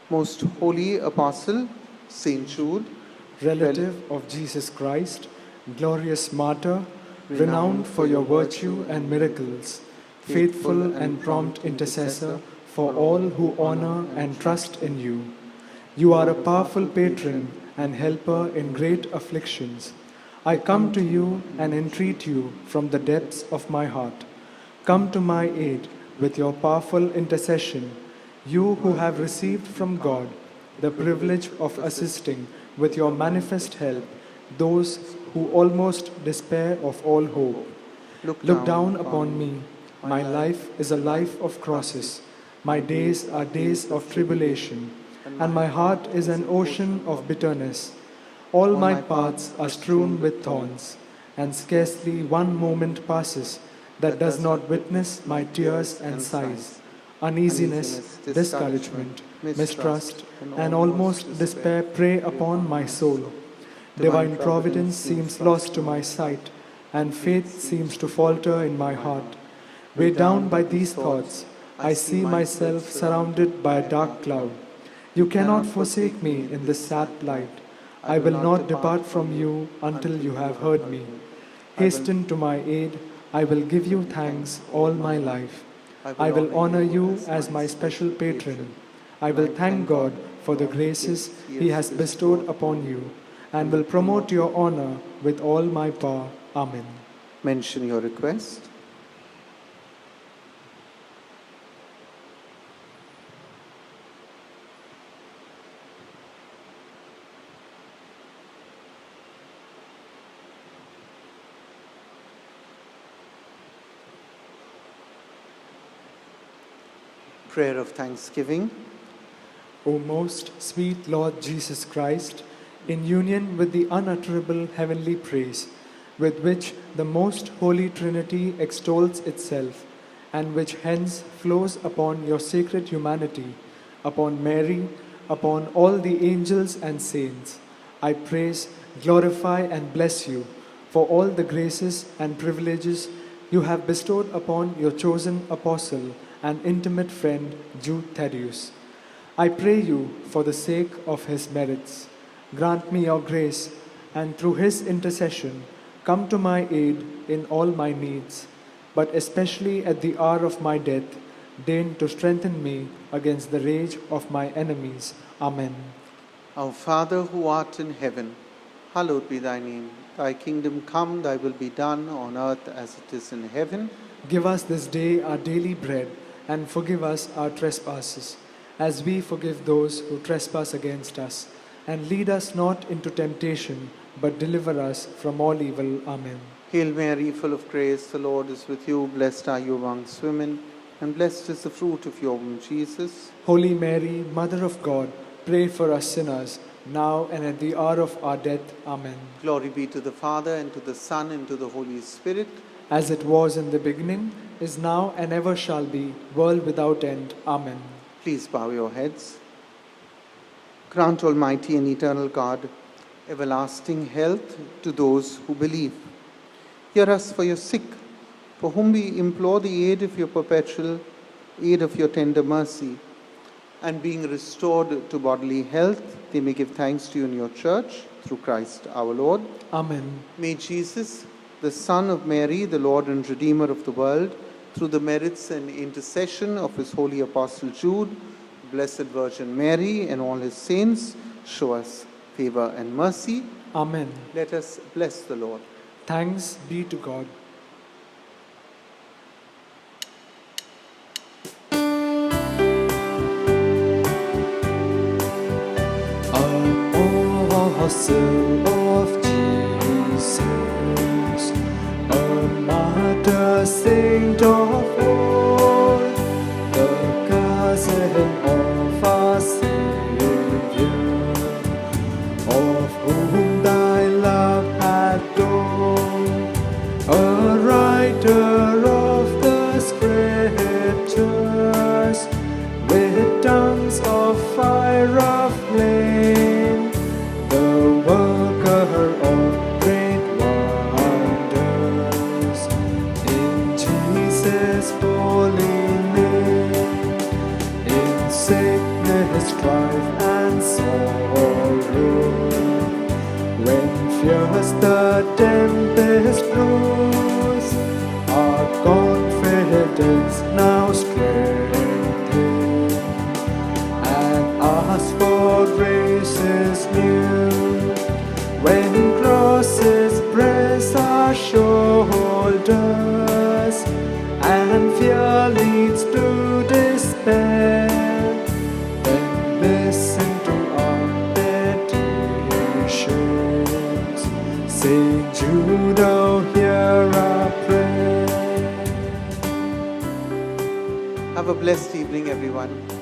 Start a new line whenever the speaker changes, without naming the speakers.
Most Holy Apostle, Saint Jude,
relative of Jesus Christ, glorious martyr, renowned for your virtue and miracles, faithful and prompt intercessor for all who honor and trust in you. You are a powerful patron and helper in great afflictions. I come to you and entreat you from the depths of my heart. Come to my aid with your powerful intercession, you who have received from God the privilege of assisting with your manifest help those who almost despair of all hope. Look down upon me. My life is a life of crosses. My days are days of tribulation, and my heart is an ocean of bitterness. All my paths are strewn with thorns, and scarcely one moment passes that does not witness my tears and sighs. Uneasiness, discouragement, mistrust, and almost despair prey upon my soul. Divine providence seems lost to my sight, and faith seems to falter in my heart. Weighed down by these thoughts, I see myself surrounded by a dark cloud. You cannot forsake me in this sad plight. I will not depart from you until you have heard me. Hasten to my aid. I will give you thanks all my life. I will honor you as my special patron. I will thank God for the graces He has bestowed upon you, and will promote your honor with all my power. Amen.
Mention your request. Prayer of thanksgiving.
O most sweet Lord Jesus Christ, in union with the unutterable heavenly praise, with which the most holy Trinity extols itself, and which hence flows upon your sacred humanity, upon Mary, upon all the angels and saints, I praise, glorify, and bless you for all the graces and privileges you have bestowed upon your chosen apostle and intimate friend Jude Thaddeus. I pray you for the sake of his merits. Grant me your grace, and through his intercession, come to my aid in all my needs, but especially at the hour of my death, deign to strengthen me against the rage of my enemies. Amen.
Our Father who art in heaven, hallowed be thy name. Thy kingdom come, thy will be done on earth as it is in heaven.
Give us this day our daily bread, and forgive us our trespasses, as we forgive those who trespass against us. And lead us not into temptation, but deliver us from all evil. Amen.
Hail Mary, full of grace, the Lord is with you. Blessed are you amongst women, and blessed is the fruit of your womb, Jesus.
Holy Mary, Mother of God, pray for us sinners, now and at the hour of our death. Amen.
Glory be to the Father, and to the Son, and to the Holy Spirit.
As it was in the beginning, is now, and ever shall be, world without end. Amen.
Please bow your heads. Grant, Almighty and eternal God, everlasting health to those who believe. Hear us for your sick, for whom we implore the aid of your perpetual, aid of your tender mercy. And being restored to bodily health, they may give thanks to you in your church, through Christ our Lord.
Amen.
May Jesus, the Son of Mary, the Lord and Redeemer of the world, through the merits and intercession of his holy Apostle Jude, Blessed Virgin Mary, and all his saints, show us favor and mercy.
Amen.
Let us bless the Lord.
Thanks be to God. Apostle of Jesus, a martyr saint of all, the cousin of our Savior, of whom thy love hath dawned, a writer of the Scriptures, with tongues of fire of flame, the worker of great wonders, in Jesus' holy name, in sickness, trial, strife and sorrow. When fears the tempest blows, our confidence now strengthen, and ask for graces new. When crosses press our shoulders, and fear leads to despair, then listen to our petitions. Saint Jude, hear our prayer.
Have a blessed evening, everyone.